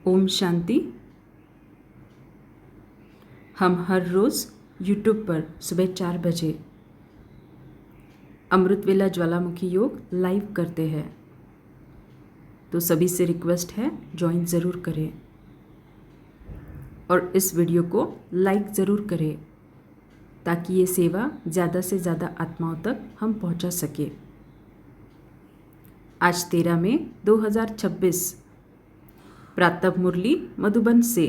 ओम शांति। हम हर रोज़ यूट्यूब पर सुबह 4 बजे अमृत वेला ज्वालामुखी योग लाइव करते हैं, तो सभी से रिक्वेस्ट है ज्वाइन ज़रूर करें और इस वीडियो को लाइक ज़रूर करें ताकि ये सेवा ज़्यादा से ज़्यादा आत्माओं तक हम पहुंचा सके। आज 13 मई 2026 प्रातः मुरली मधुबन से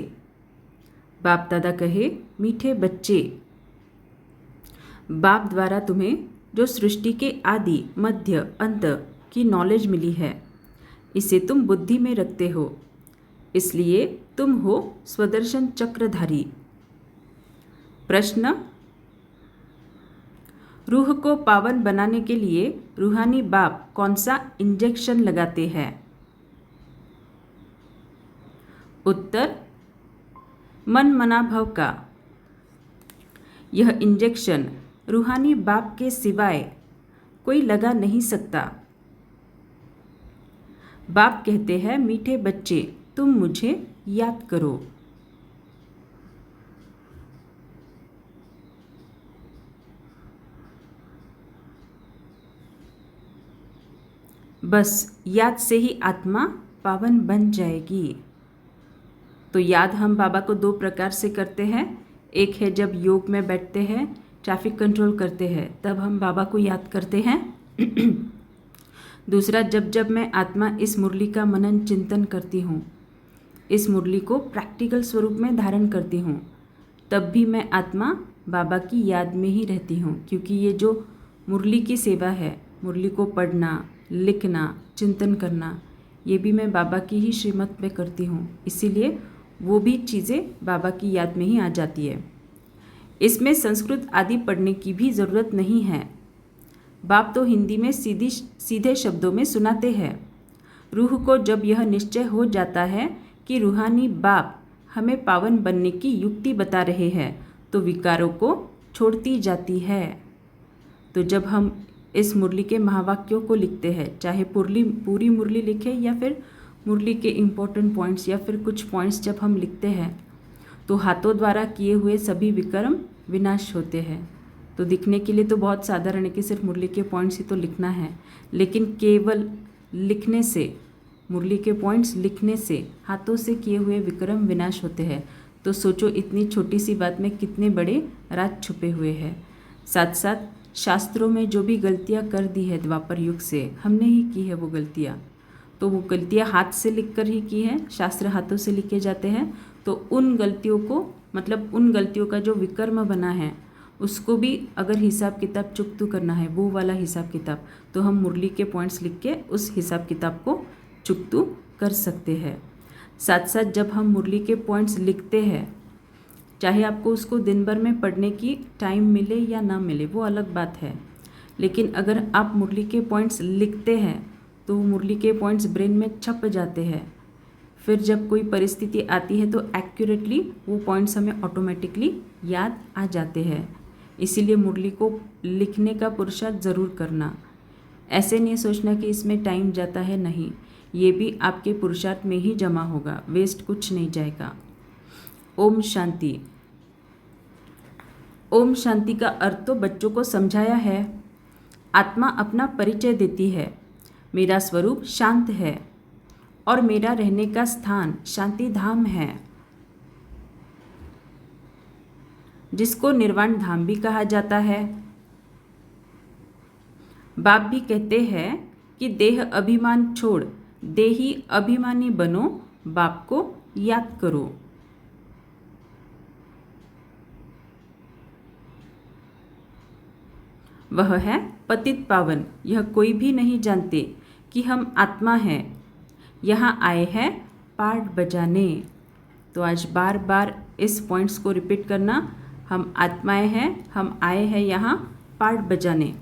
बाप दादा कहे, मीठे बच्चे, बाप द्वारा तुम्हें जो सृष्टि के आदि मध्य अंत की नॉलेज मिली है, इसे तुम बुद्धि में रखते हो, इसलिए तुम हो स्वदर्शन चक्रधारी। प्रश्न, रूह को पावन बनाने के लिए रूहानी बाप कौन सा इंजेक्शन लगाते हैं? उत्तर, मन मना भव का। यह इंजेक्शन रूहानी बाप के सिवाय कोई लगा नहीं सकता। बाप कहते हैं, मीठे बच्चे, तुम मुझे याद करो। बस याद से ही आत्मा पावन बन जाएगी। तो याद हम बाबा को 2 प्रकार से करते हैं। एक है जब योग में बैठते हैं, ट्रैफिक कंट्रोल करते हैं, तब हम बाबा को याद करते हैं। दूसरा, जब मैं आत्मा इस मुरली का मनन चिंतन करती हूँ, इस मुरली को प्रैक्टिकल स्वरूप में धारण करती हूँ, तब भी मैं आत्मा बाबा की याद में ही रहती हूँ, क्योंकि ये जो मुरली की सेवा है, मुरली को पढ़ना, लिखना, चिंतन करना, ये भी मैं बाबा की ही श्रीमत में करती हूँ, इसीलिए वो भी चीज़ें बाबा की याद में ही आ जाती है। इसमें संस्कृत आदि पढ़ने की भी ज़रूरत नहीं है। बाप तो हिंदी में सीधे शब्दों में सुनाते हैं। रूह को जब यह निश्चय हो जाता है कि रूहानी बाप हमें पावन बनने की युक्ति बता रहे हैं, तो विकारों को छोड़ती जाती है। तो जब हम इस मुरली के महावाक्यों को लिखते हैं, चाहे पूरी मुरली लिखें या फिर मुरली के इम्पोर्टेंट पॉइंट्स या फिर कुछ पॉइंट्स जब हम लिखते हैं, तो हाथों द्वारा किए हुए सभी विकर्म विनाश होते हैं। तो दिखने के लिए तो बहुत साधारण है कि सिर्फ मुरली के पॉइंट्स ही तो लिखना है, लेकिन केवल लिखने से, मुरली के पॉइंट्स लिखने से हाथों से किए हुए विकर्म विनाश होते हैं। तो सोचो, इतनी छोटी सी बात में कितने बड़े राज छुपे हुए हैं। साथ साथ शास्त्रों में जो भी गलतियाँ कर दी है द्वापर युग से, हमने ही की है वो गलतियाँ, तो वो गलतियाँ हाथ से लिख कर ही की है, शास्त्र हाथों से लिखे जाते हैं। तो उन गलतियों को, मतलब उन गलतियों का जो विकर्म बना है, उसको भी अगर हिसाब किताब चुकतू करना है, वो वाला हिसाब किताब, तो हम मुरली के पॉइंट्स लिख के उस हिसाब किताब को चुकतू कर सकते हैं। साथ साथ जब हम मुरली के पॉइंट्स लिखते हैं, चाहे आपको उसको दिन भर में पढ़ने की टाइम मिले या ना मिले, वो अलग बात है, लेकिन अगर आप मुरली के पॉइंट्स लिखते हैं तो मुरली के पॉइंट्स ब्रेन में छप जाते हैं। फिर जब कोई परिस्थिति आती है तो एक्यूरेटली वो पॉइंट्स हमें ऑटोमेटिकली याद आ जाते हैं। इसीलिए मुरली को लिखने का पुरुषार्थ ज़रूर करना। ऐसे नहीं सोचना कि इसमें टाइम जाता है, नहीं, ये भी आपके पुरुषार्थ में ही जमा होगा, वेस्ट कुछ नहीं जाएगा। ओम शांति। ओम शांति का अर्थ तो बच्चों को समझाया है। आत्मा अपना परिचय देती है, मेरा स्वरूप शांत है और मेरा रहने का स्थान शांति धाम है, जिसको निर्वाण धाम भी कहा जाता है। बाप भी कहते हैं कि देह अभिमान छोड़ देही अभिमानी बनो, बाप को याद करो। वह है पतित पावन। यह कोई भी नहीं जानते कि हम आत्मा हैं, यहाँ आए हैं पाठ बजाने। तो आज बार बार इस पॉइंट्स को रिपीट करना, हम आत्माएं हैं, हम आए हैं यहाँ पाठ बजाने।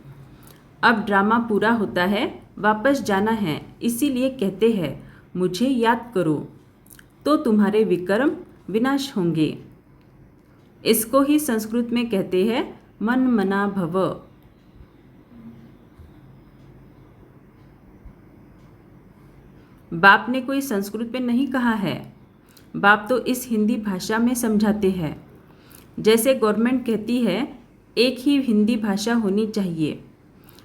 अब ड्रामा पूरा होता है, वापस जाना है, इसीलिए कहते हैं मुझे याद करो, तो तुम्हारे विकर्म विनाश होंगे। इसको ही संस्कृत में कहते हैं मन मना भव। बाप ने कोई संस्कृत में नहीं कहा है, बाप तो इस हिंदी भाषा में समझाते हैं। जैसे गवर्नमेंट कहती है एक ही हिंदी भाषा होनी चाहिए,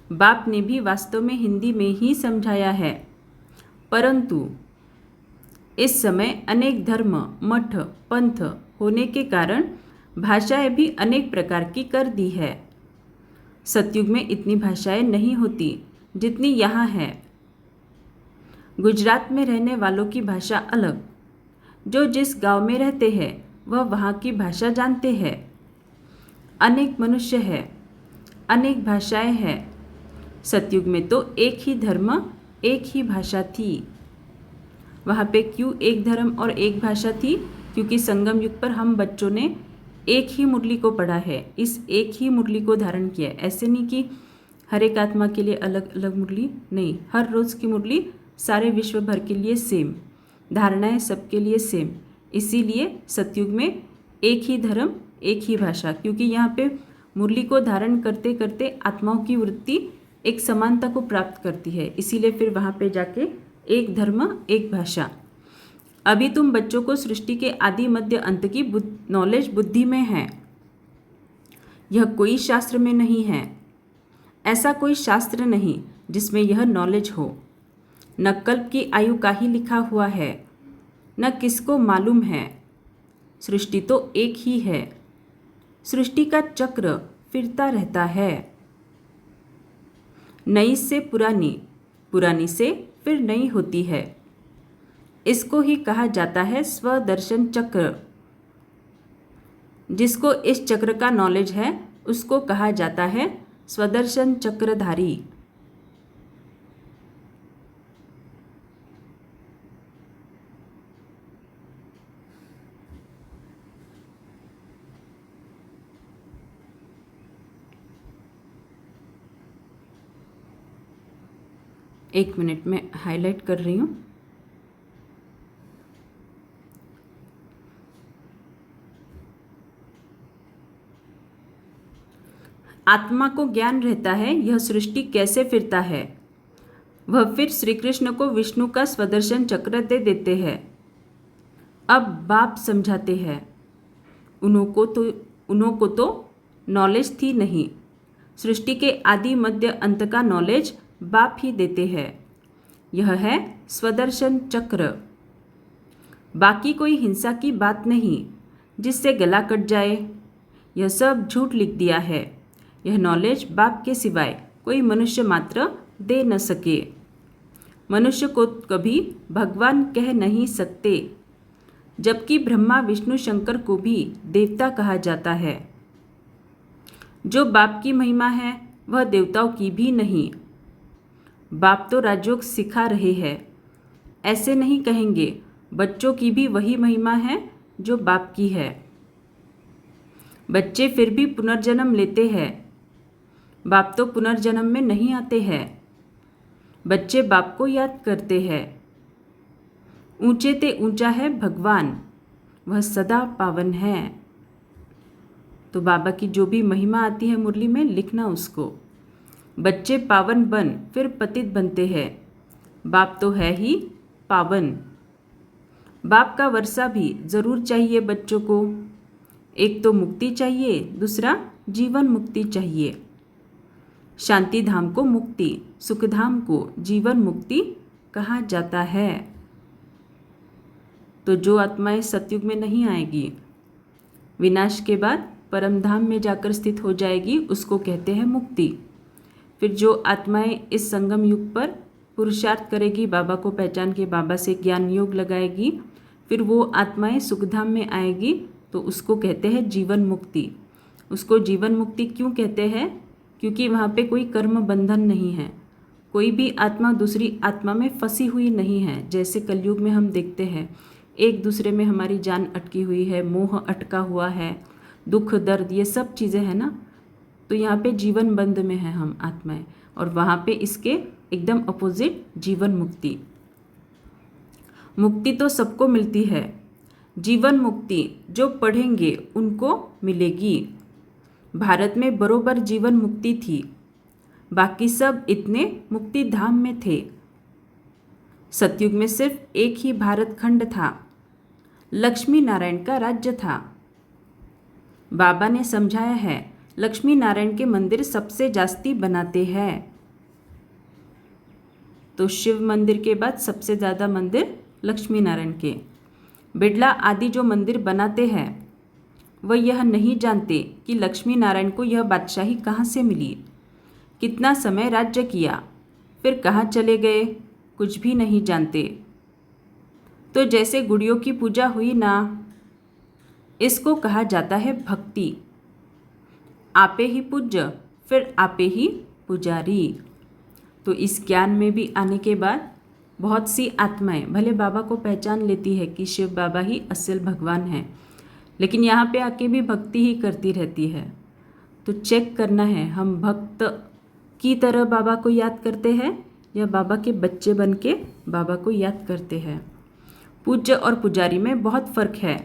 बाप ने भी वास्तव में हिंदी में ही समझाया है। परंतु इस समय अनेक धर्म, मठ, पंथ होने के कारण भाषाएं भी अनेक प्रकार की कर दी है। सतयुग में इतनी भाषाएं नहीं होती जितनी यहाँ है। गुजरात में रहने वालों की भाषा अलग, जो जिस गांव में रहते हैं वह वहाँ की भाषा जानते हैं। अनेक मनुष्य है, अनेक भाषाएं हैं। सतयुग में तो एक ही धर्म, एक ही भाषा थी। वहाँ पे क्यों एक धर्म और एक भाषा थी? क्योंकि संगम युग पर हम बच्चों ने एक ही मुरली को पढ़ा है, इस एक ही मुरली को धारण किया है। ऐसे नहीं कि हर एक आत्मा के लिए अलग अलग मुरली, नहीं, हर रोज़ की मुरली सारे विश्व भर के लिए सेम, धारणाएं सबके लिए सेम। इसीलिए सतयुग में एक ही धर्म, एक ही भाषा, क्योंकि यहाँ पे मुरली को धारण करते करते आत्माओं की वृत्ति एक समानता को प्राप्त करती है। इसीलिए फिर वहाँ पे जाके एक धर्म, एक भाषा। अभी तुम बच्चों को सृष्टि के आदि मध्य अंत की नॉलेज बुद्धि में है, यह कोई शास्त्र में नहीं है। ऐसा कोई शास्त्र नहीं जिसमें यह नॉलेज हो। न कल्प की आयु का ही लिखा हुआ है, न किसको मालूम है। सृष्टि तो एक ही है। सृष्टि का चक्र फिरता रहता है, नई से पुरानी, पुरानी से फिर नई होती है। इसको ही कहा जाता है स्वदर्शन चक्र। जिसको इस चक्र का नॉलेज है उसको कहा जाता है स्वदर्शन चक्रधारी। एक मिनट में हाईलाइट कर रही हूँ। आत्मा को ज्ञान रहता है यह सृष्टि कैसे फिरता है। वह फिर श्री कृष्ण को विष्णु का स्वदर्शन चक्र दे देते हैं। अब बाप समझाते हैं। उन्हों को तो नॉलेज थी नहीं। सृष्टि के आदि मध्य अंत का नॉलेज बाप ही देते हैं। यह है स्वदर्शन चक्र। बाकी कोई हिंसा की बात नहीं जिससे गला कट जाए, यह सब झूठ लिख दिया है। यह नॉलेज बाप के सिवाय कोई मनुष्य मात्र दे न सके। मनुष्य को कभी भगवान कह नहीं सकते, जबकि ब्रह्मा विष्णु शंकर को भी देवता कहा जाता है। जो बाप की महिमा है वह देवताओं की भी नहीं। बाप तो राजयोग सिखा रहे हैं, ऐसे नहीं कहेंगे। बच्चों की भी वही महिमा है जो बाप की है। बच्चे फिर भी पुनर्जन्म लेते हैं, बाप तो पुनर्जन्म में नहीं आते हैं। बच्चे बाप को याद करते हैं। ऊंचे ते ऊंचा है भगवान, वह सदा पावन है। तो बाबा की जो भी महिमा आती है मुरली में लिखना उसको। बच्चे पावन बन फिर पतित बनते हैं, बाप तो है ही पावन। बाप का वर्षा भी ज़रूर चाहिए बच्चों को। एक तो मुक्ति चाहिए, दूसरा जीवन मुक्ति चाहिए। शांति धाम को मुक्ति, सुख धाम को जीवन मुक्ति कहा जाता है। तो जो आत्माएं सतयुग में नहीं आएगी, विनाश के बाद परम धाम में जाकर स्थित हो जाएगी, उसको कहते हैं मुक्ति। फिर जो आत्माएं इस संगम युग पर पुरुषार्थ करेगी, बाबा को पहचान के बाबा से ज्ञान योग लगाएगी, फिर वो आत्माएं सुखधाम में आएगी, तो उसको कहते हैं जीवन मुक्ति। उसको जीवन मुक्ति क्यों कहते हैं? क्योंकि वहाँ पे कोई कर्म बंधन नहीं है, कोई भी आत्मा दूसरी आत्मा में फंसी हुई नहीं है। जैसे कलयुग में हम देखते हैं एक दूसरे में हमारी जान अटकी हुई है, मोह अटका हुआ है, दुख दर्द ये सब चीज़ें हैं ना। तो यहाँ पे जीवन बंध में है हम आत्माएं, और वहाँ पे इसके एकदम अपोजिट जीवन मुक्ति। मुक्ति तो सबको मिलती है, जीवन मुक्ति जो पढ़ेंगे उनको मिलेगी। भारत में बरोबर जीवन मुक्ति थी, बाकी सब इतने मुक्ति धाम में थे। सतयुग में सिर्फ एक ही भारत खंड था, लक्ष्मी नारायण का राज्य था। बाबा ने समझाया है, लक्ष्मी नारायण के मंदिर सबसे जास्ती बनाते हैं। तो शिव मंदिर के बाद सबसे ज़्यादा मंदिर लक्ष्मी नारायण के। बिड़ला आदि जो मंदिर बनाते हैं वह यह नहीं जानते कि लक्ष्मी नारायण को यह बादशाही कहाँ से मिली, कितना समय राज्य किया, फिर कहाँ चले गए, कुछ भी नहीं जानते। तो जैसे गुड़ियों की पूजा हुई ना, इसको कहा जाता है भक्ति। आपे ही पूज्य, फिर आपे ही पुजारी। तो इस ज्ञान में भी आने के बाद बहुत सी आत्माएं भले बाबा को पहचान लेती है कि शिव बाबा ही असल भगवान हैं, लेकिन यहाँ पे आके भी भक्ति ही करती रहती है। तो चेक करना है, हम भक्त की तरह बाबा को याद करते हैं या बाबा के बच्चे बन के बाबा को याद करते हैं। पूज्य और पुजारी में बहुत फर्क है,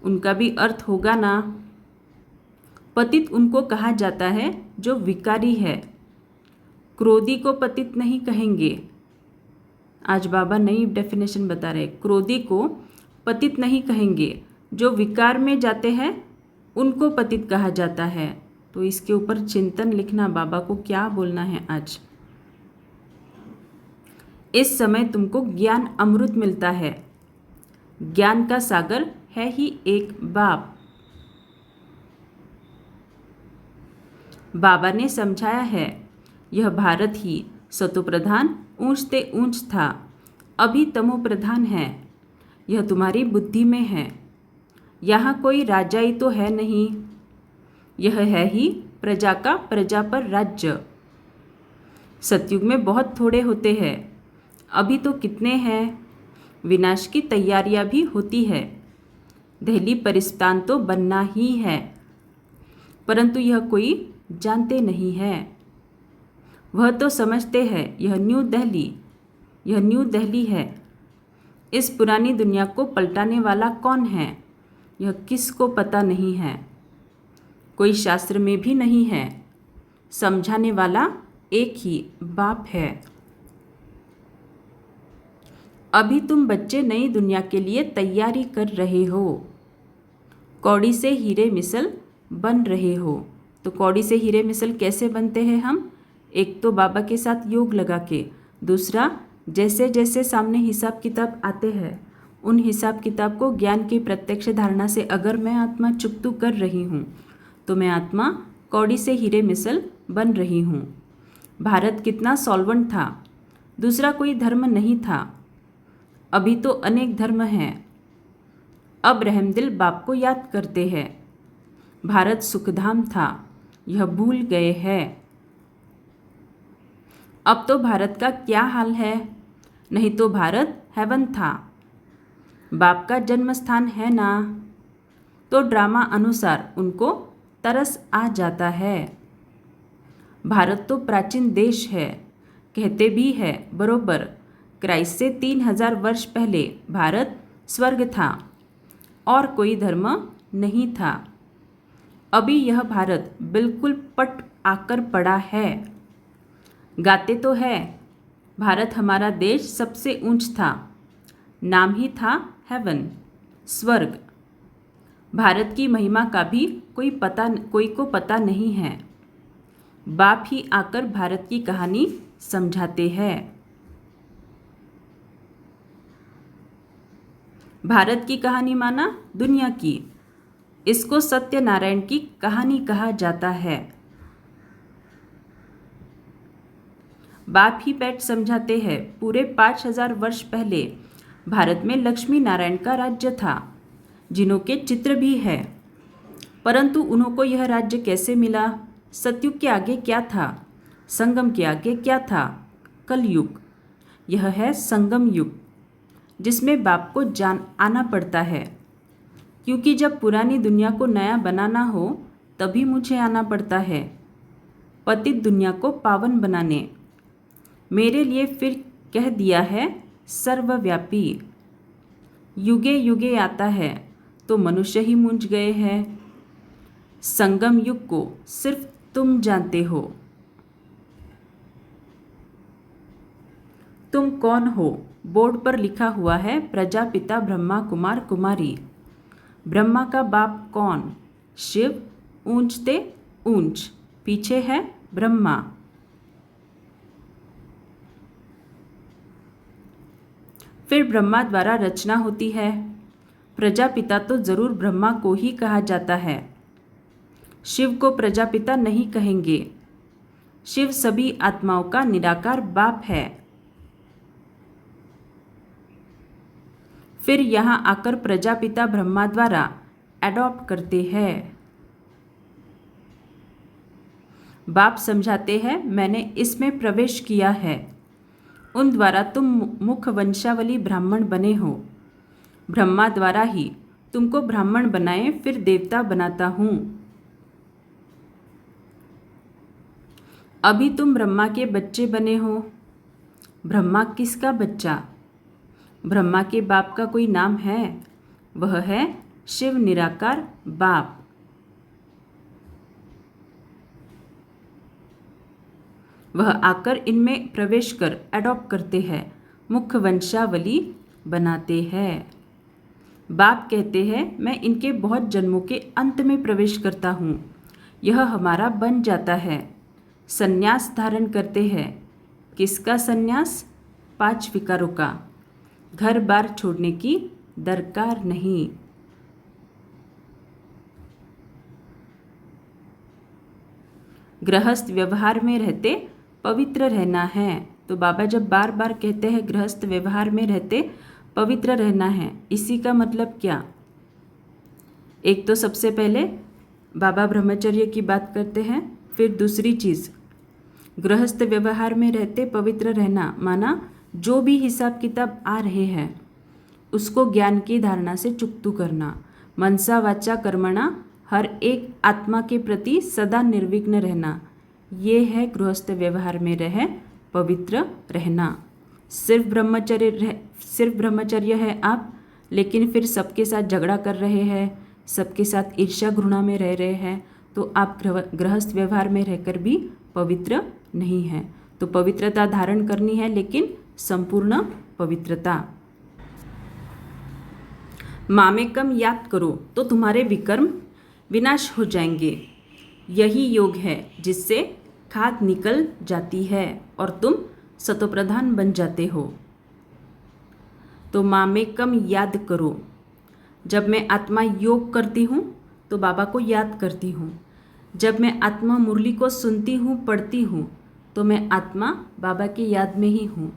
उनका भी अर्थ होगा ना। पतित उनको कहा जाता है जो विकारी है, क्रोधी को पतित नहीं कहेंगे। आज बाबा नई डेफिनेशन बता रहे, क्रोधी को पतित नहीं कहेंगे, जो विकार में जाते हैं उनको पतित कहा जाता है। तो इसके ऊपर चिंतन लिखना, बाबा को क्या बोलना है आज। इस समय तुमको ज्ञान अमृत मिलता है, ज्ञान का सागर है ही एक बाप। बाबा ने समझाया है, यह भारत ही सतो प्रधान ऊंचते ऊंच था, अभी तमो प्रधान है। यह तुम्हारी बुद्धि में है, यहाँ कोई राजाई तो है नहीं, यह है ही प्रजा का प्रजा पर राज्य। सतयुग में बहुत थोड़े होते हैं, अभी तो कितने हैं। विनाश की तैयारियां भी होती है, दिल्ली परिस्तान तो बनना ही है, परंतु यह कोई जानते नहीं है। वह तो समझते हैं यह न्यू दिल्ली है। इस पुरानी दुनिया को पलटाने वाला कौन है, यह किसको पता नहीं है, कोई शास्त्र में भी नहीं है। समझाने वाला एक ही बाप है। अभी तुम बच्चे नई दुनिया के लिए तैयारी कर रहे हो, कौड़ी से हीरे मिसल बन रहे हो। तो कौड़ी से हीरे मिसल कैसे बनते हैं हम? एक तो बाबा के साथ योग लगा के, दूसरा जैसे जैसे सामने हिसाब किताब आते हैं उन हिसाब किताब को ज्ञान की प्रत्यक्ष धारणा से, अगर मैं आत्मा चुकतू कर रही हूँ तो मैं आत्मा कौड़ी से हीरे मिसल बन रही हूँ। भारत कितना सॉल्वेंट था, दूसरा कोई धर्म नहीं था, अभी तो अनेक धर्म हैं। अब रहमदिल बाप को याद करते हैं। भारत सुखधाम था, यह भूल गए हैं। अब तो भारत का क्या हाल है, नहीं तो भारत हेवन था, बाप का जन्म स्थान है ना। तो ड्रामा अनुसार उनको तरस आ जाता है। भारत तो प्राचीन देश है, कहते भी है बरोबर, क्राइस्ट से 3000 वर्ष पहले भारत स्वर्ग था और कोई धर्म नहीं था। अभी यह भारत बिल्कुल पट आकर पड़ा है। गाते तो है, भारत हमारा देश सबसे ऊंच था, नाम ही था हेवन, स्वर्ग। भारत की महिमा का भी कोई को पता नहीं है। बाप ही आकर भारत की कहानी समझाते हैं। भारत की कहानी माना दुनिया की, इसको सत्यनारायण की कहानी कहा जाता है। बाप ही बैठ समझाते हैं, पूरे 5000 वर्ष पहले भारत में लक्ष्मी नारायण का राज्य था, जिन्हों के चित्र भी है, परंतु उन्होंने यह राज्य कैसे मिला? सतयुग के आगे क्या था, संगम के आगे क्या था? कलयुग। यह है संगम युग, जिसमें बाप को जान आना पड़ता है, क्योंकि जब पुरानी दुनिया को नया बनाना हो तभी मुझे आना पड़ता है, पतित दुनिया को पावन बनाने। मेरे लिए फिर कह दिया है सर्वव्यापी, युगे युगे आता है तो मनुष्य ही मूंझ गए हैं। संगम युग को सिर्फ तुम जानते हो। तुम कौन हो? बोर्ड पर लिखा हुआ है प्रजापिता ब्रह्मा कुमार कुमारी। ब्रह्मा का बाप कौन? शिव। ऊंचते ऊंच, पीछे है ब्रह्मा। फिर ब्रह्मा द्वारा रचना होती है। प्रजापिता तो जरूर ब्रह्मा को ही कहा जाता है। शिव को प्रजापिता नहीं कहेंगे। शिव सभी आत्माओं का निराकार बाप है। फिर यहाँ आकर प्रजापिता ब्रह्मा द्वारा एडॉप्ट करते हैं। बाप समझाते हैं मैंने इसमें प्रवेश किया है। उन द्वारा तुम मुख वंशावली ब्राह्मण बने हो। ब्रह्मा द्वारा ही तुमको ब्राह्मण बनाए, फिर देवता बनाता हूँ। अभी तुम ब्रह्मा के बच्चे बने हो। ब्रह्मा किसका बच्चा? ब्रह्मा के बाप का कोई नाम है? वह है शिव निराकार बाप। वह आकर इनमें प्रवेश कर एडॉप्ट करते हैं, मुख्य वंशावली बनाते हैं। बाप कहते हैं मैं इनके बहुत जन्मों के अंत में प्रवेश करता हूँ, यह हमारा बन जाता है। संन्यास धारण करते हैं। किसका संन्यास? 5 विकारों का। घर बार छोड़ने की दरकार नहीं। गृहस्थ व्यवहार में रहते पवित्र रहना है। तो बाबा जब बार बार कहते हैं गृहस्थ व्यवहार में रहते पवित्र रहना है, इसी का मतलब क्या? एक तो सबसे पहले बाबा ब्रह्मचर्य की बात करते हैं। फिर दूसरी चीज़, गृहस्थ व्यवहार में रहते पवित्र रहना माना जो भी हिसाब किताब आ रहे हैं उसको ज्ञान की धारणा से चुकतू करना। मनसा वाचा कर्मणा, हर एक आत्मा के प्रति सदा निर्विघ्न रहना, ये है गृहस्थ व्यवहार में रह पवित्र रहना। सिर्फ ब्रह्मचर्य है आप, लेकिन फिर सबके साथ झगड़ा कर रहे हैं, सबके साथ ईर्ष्या घृणा में रह रहे हैं, तो आप गृहस्थ व्यवहार में रहकर भी पवित्र नहीं हैं। तो पवित्रता धारण करनी है, लेकिन संपूर्ण पवित्रता। मामेकम याद करो तो तुम्हारे विकर्म विनाश हो जाएंगे। यही योग है जिससे खाद निकल जाती है और तुम सतोप्रधान बन जाते हो। तो मामेकम याद करो। जब मैं आत्मा योग करती हूँ तो बाबा को याद करती हूँ। जब मैं आत्मा मुरली को सुनती हूँ, पढ़ती हूँ, तो मैं आत्मा बाबा की याद में ही हूँ।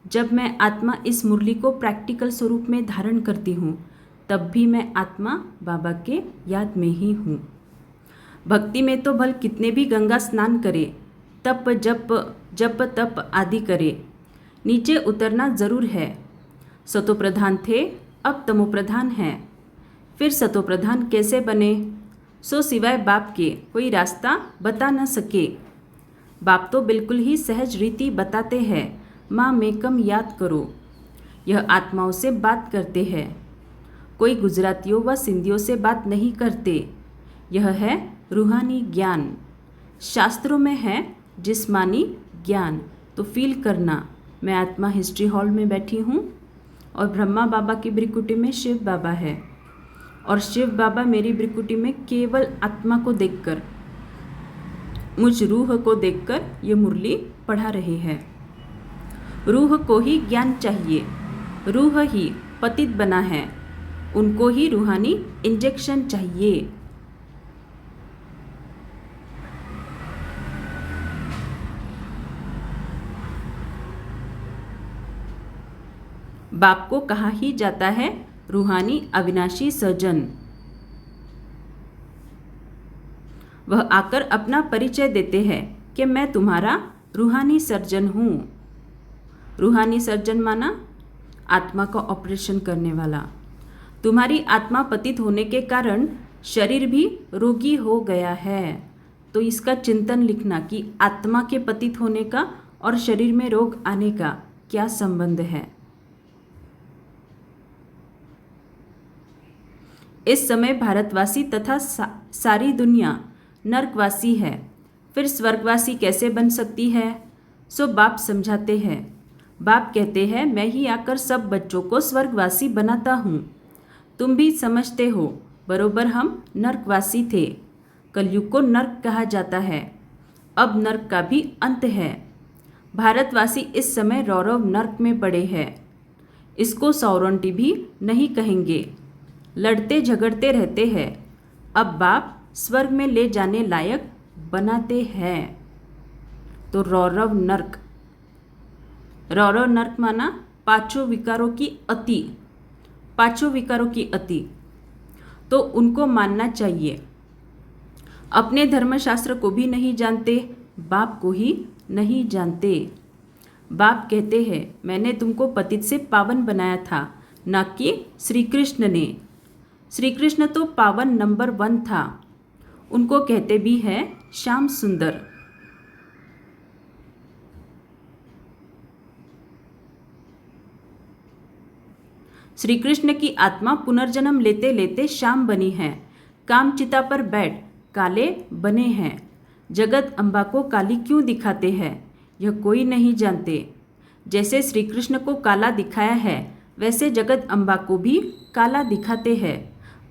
जब मैं आत्मा इस मुरली को प्रैक्टिकल स्वरूप में धारण करती हूँ, तब भी मैं आत्मा बाबा के याद में ही हूँ। भक्ति में तो भल कितने भी गंगा स्नान करे, तप जप तप आदि करे, नीचे उतरना जरूर है। सतोप्रधान थे, अब तमोप्रधान हैं। फिर सतोप्रधान कैसे बने? सो सिवाय बाप के कोई रास्ता बता न सके। बाप तो बिल्कुल ही सहज रीति बताते हैं। माँ मेकम याद करो। यह आत्माओं से बात करते हैं। कोई गुजरातियों व सिंधियों से बात नहीं करते। यह है रूहानी ज्ञान। शास्त्रों में है जिस्मानी ज्ञान। तो फील करना, मैं आत्मा हिस्ट्री हॉल में बैठी हूँ और ब्रह्मा बाबा की ब्रिकुटी में शिव बाबा है, और शिव बाबा मेरी ब्रिकुटी में केवल आत्मा को देखकर, मुझ रूह को देखकर ये मुरली पढ़ा रहे हैं। रूह को ही ज्ञान चाहिए। रूह ही पतित बना है, उनको ही रूहानी इंजेक्शन चाहिए। बाप को कहा ही जाता है रूहानी अविनाशी सर्जन। वह आकर अपना परिचय देते हैं कि मैं तुम्हारा रूहानी सर्जन हूँ। रूहानी सर्जन माना आत्मा का ऑपरेशन करने वाला। तुम्हारी आत्मा पतित होने के कारण शरीर भी रोगी हो गया है। तो इसका चिंतन लिखना कि आत्मा के पतित होने का और शरीर में रोग आने का क्या संबंध है। इस समय भारतवासी तथा सारी दुनिया नरकवासी है, फिर स्वर्गवासी कैसे बन सकती है? सो बाप समझाते हैं। बाप कहते हैं मैं ही आकर सब बच्चों को स्वर्गवासी बनाता हूँ। तुम भी समझते हो बरोबर हम नर्कवासी थे। कलयुग को नर्क कहा जाता है। अब नर्क का भी अंत है। भारतवासी इस समय रौरव नर्क में पड़े हैं। इसको सौरंटी भी नहीं कहेंगे। लड़ते झगड़ते रहते हैं। अब बाप स्वर्ग में ले जाने लायक बनाते हैं। तो रौरव नर्क, रौरव नर्क माना पांचों विकारों की अति, पांचों विकारों की अति, तो उनको मानना चाहिए। अपने धर्मशास्त्र को भी नहीं जानते, बाप को ही नहीं जानते। बाप कहते हैं मैंने तुमको पतित से पावन बनाया था, न कि श्री कृष्ण ने। श्री कृष्ण तो पावन नंबर 1 था। उनको कहते भी हैं श्याम सुंदर। श्री कृष्ण की आत्मा पुनर्जन्म लेते लेते श्याम बनी है। कामचिता पर बैठ काले बने हैं। जगत अम्बा को काली क्यों दिखाते हैं, यह कोई नहीं जानते। जैसे श्री कृष्ण को काला दिखाया है, वैसे जगत अम्बा को भी काला दिखाते हैं।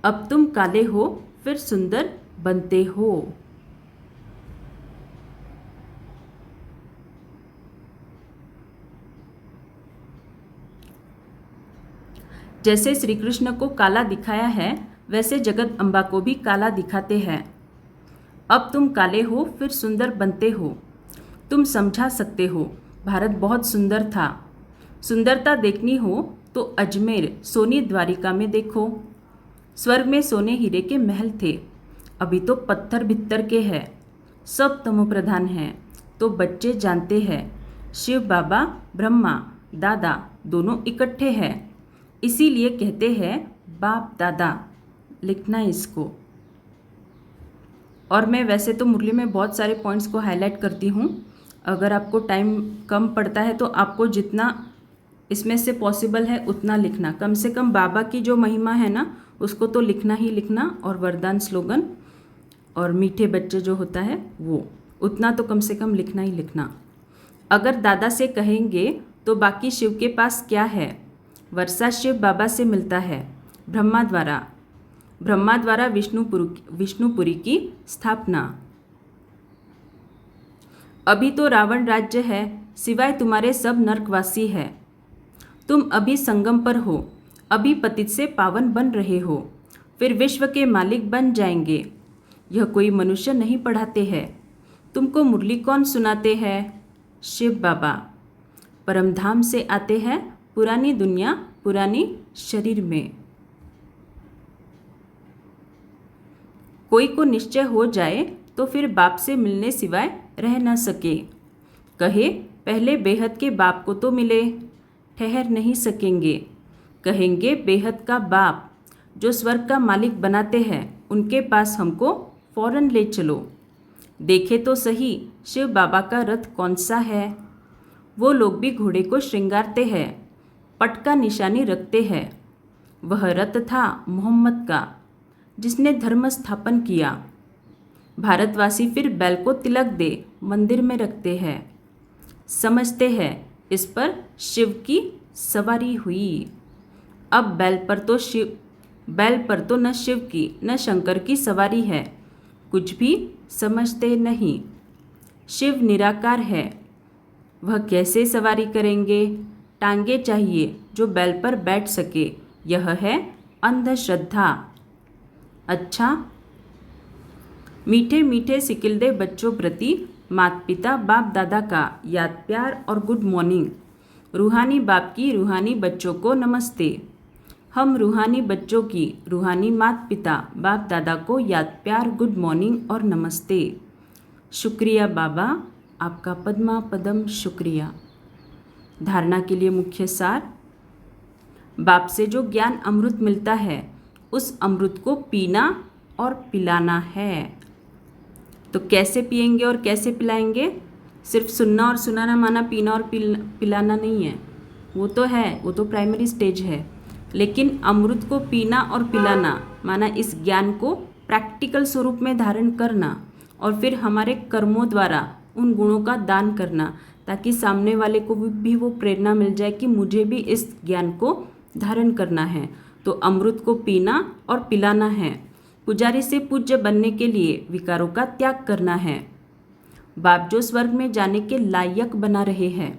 अब तुम काले हो, फिर सुंदर बनते हो। जैसे श्री कृष्ण को काला दिखाया है, वैसे जगत अम्बा को भी काला दिखाते हैं। अब तुम काले हो, फिर सुंदर बनते हो। तुम समझा सकते हो भारत बहुत सुंदर था। सुंदरता देखनी हो तो अजमेर सोनी द्वारिका में देखो। स्वर्ग में सोने हीरे के महल थे, अभी तो पत्थर भित्तर के हैं। सब तमोप्रधान हैं। तो बच्चे जानते हैं शिव बाबा ब्रह्मा दादा दोनों इकट्ठे हैं। इसीलिए कहते हैं बाप दादा। लिखना इसको। और मैं वैसे तो मुरली में बहुत सारे पॉइंट्स को हाईलाइट करती हूँ। अगर आपको टाइम कम पड़ता है तो आपको जितना इसमें से पॉसिबल है उतना लिखना। कम से कम बाबा की जो महिमा है ना, उसको तो लिखना ही लिखना। और वरदान स्लोगन और मीठे बच्चे जो होता है वो, उतना तो कम से कम लिखना ही लिखना। अगर दादा से कहेंगे तो बाकी शिव के पास क्या है। वर्षा शिव बाबा से मिलता है ब्रह्मा द्वारा विष्णुपुरी की स्थापना। अभी तो रावण राज्य है, सिवाय तुम्हारे सब नरकवासी है। तुम अभी संगम पर हो, अभी पतित से पावन बन रहे हो, फिर विश्व के मालिक बन जाएंगे। यह कोई मनुष्य नहीं पढ़ाते हैं। तुमको मुरली कौन सुनाते हैं? शिव बाबा। परमधाम से आते हैं, पुरानी दुनिया पुरानी शरीर में। कोई को निश्चय हो जाए तो फिर बाप से मिलने सिवाय रह न सके। कहे पहले बेहद के बाप को तो मिले, ठहर नहीं सकेंगे। कहेंगे बेहद का बाप जो स्वर्ग का मालिक बनाते हैं, उनके पास हमको फौरन ले चलो। देखे तो सही शिव बाबा का रथ कौन सा है। वो लोग भी घोड़े को श्रृंगारते हैं, पट का निशानी रखते हैं। वह रथ था मोहम्मद का, जिसने धर्म स्थापन किया। भारतवासी फिर बैल को तिलक दे मंदिर में रखते हैं। समझते हैं इस पर शिव की सवारी हुई। अब बैल पर तो न शिव की न शंकर की सवारी है। कुछ भी समझते नहीं। शिव निराकार है, वह कैसे सवारी करेंगे। टांगे चाहिए जो बैल पर बैठ सके, यह है अंधश्रद्धा। अच्छा, मीठे मीठे सिकिलदे बच्चों प्रति माता पिता बाप दादा का याद प्यार और गुड मॉर्निंग। रूहानी बाप की रूहानी बच्चों को नमस्ते। हम रूहानी बच्चों की रूहानी माता पिता बाप दादा को याद प्यार गुड मॉर्निंग और नमस्ते। शुक्रिया बाबा, आपका पद्मा पदम शुक्रिया। धारणा के लिए मुख्य सार। बाप से जो ज्ञान अमृत मिलता है, उस अमृत को पीना और पिलाना है। तो कैसे पिएंगे और कैसे पिलाएंगे? सिर्फ सुनना और सुनाना माना पीना और पिलाना नहीं है। वो तो है, वो तो प्राइमरी स्टेज है। लेकिन अमृत को पीना और पिलाना माना इस ज्ञान को प्रैक्टिकल स्वरूप में धारण करना और फिर हमारे कर्मों द्वारा उन गुणों का दान करना, ताकि सामने वाले को भी वो प्रेरणा मिल जाए कि मुझे भी इस ज्ञान को धारण करना है। तो अमृत को पीना और पिलाना है। पुजारी से पूज्य बनने के लिए विकारों का त्याग करना है। बाप जो स्वर्ग में जाने के लायक बना रहे हैं,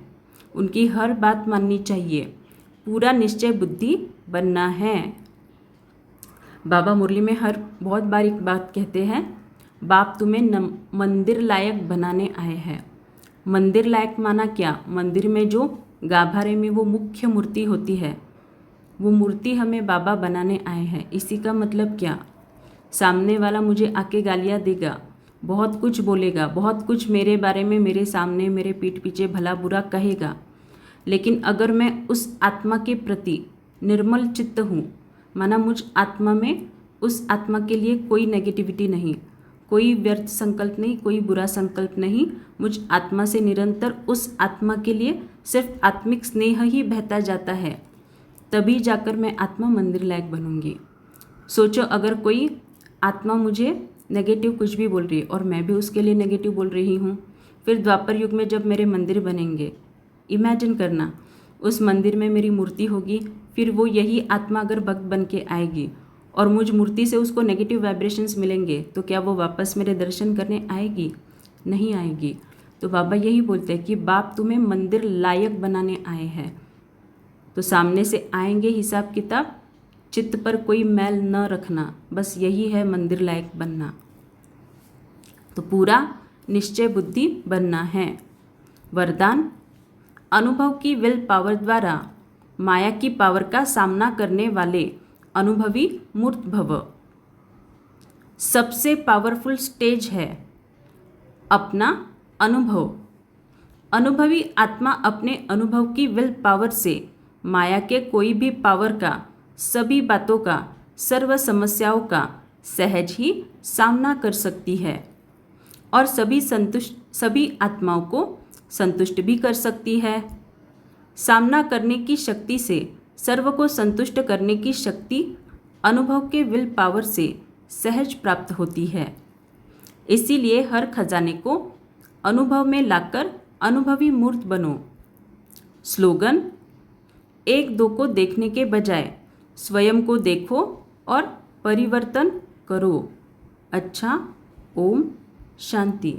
उनकी हर बात माननी चाहिए, पूरा निश्चय बुद्धि बनना है। बाबा मुरली में हर बहुत बार एक बात कहते हैं, बाप तुम्हें मंदिर लायक बनाने आए हैं। मंदिर लायक माना क्या? मंदिर में जो गाभारे में वो मुख्य मूर्ति होती है, वो मूर्ति हमें बाबा बनाने आए हैं। इसी का मतलब क्या? सामने वाला मुझे आके गालियाँ देगा, बहुत कुछ बोलेगा, बहुत कुछ मेरे बारे में मेरे सामने मेरे पीठ पीछे भला बुरा कहेगा, लेकिन अगर मैं उस आत्मा के प्रति निर्मल चित्त हूँ, माना मुझ आत्मा में उस आत्मा के लिए कोई नेगेटिविटी नहीं, कोई व्यर्थ संकल्प नहीं, कोई बुरा संकल्प नहीं, मुझ आत्मा से निरंतर उस आत्मा के लिए सिर्फ आत्मिक स्नेह ही बहता जाता है, तभी जाकर मैं आत्मा मंदिर लायक बनूंगी। सोचो, अगर कोई आत्मा मुझे नेगेटिव कुछ भी बोल रही है और मैं भी उसके लिए नेगेटिव बोल रही हूँ, फिर द्वापर युग में जब मेरे मंदिर बनेंगे, इमेजिन करना, उस मंदिर में मेरी मूर्ति होगी, फिर वो यही आत्मा अगर भक्त बन के आएगी और मुझ मूर्ति से उसको नेगेटिव वाइब्रेशंस मिलेंगे, तो क्या वो वापस मेरे दर्शन करने आएगी? नहीं आएगी। तो बाबा यही बोलते हैं कि बाप तुम्हें मंदिर लायक बनाने आए हैं। तो सामने से आएंगे हिसाब किताब, चित्त पर कोई मैल न रखना, बस यही है मंदिर लायक बनना। तो पूरा निश्चय बुद्धि बनना है। वरदान, अनुभव की विल पावर द्वारा माया की पावर का सामना करने वाले अनुभवी मूर्त भव। सबसे पावरफुल स्टेज है अपना अनुभव। अनुभवी आत्मा अपने अनुभव की विल पावर से माया के कोई भी पावर का, सभी बातों का, सर्व समस्याओं का सहज ही सामना कर सकती है और सभी आत्माओं को संतुष्ट भी कर सकती है। सामना करने की शक्ति से सर्व को संतुष्ट करने की शक्ति अनुभव के विल पावर से सहज प्राप्त होती है। इसीलिए हर खजाने को अनुभव में लाकर अनुभवी मूर्त बनो। स्लोगन, एक दो को देखने के बजाय स्वयं को देखो और परिवर्तन करो। अच्छा, ओम शांति।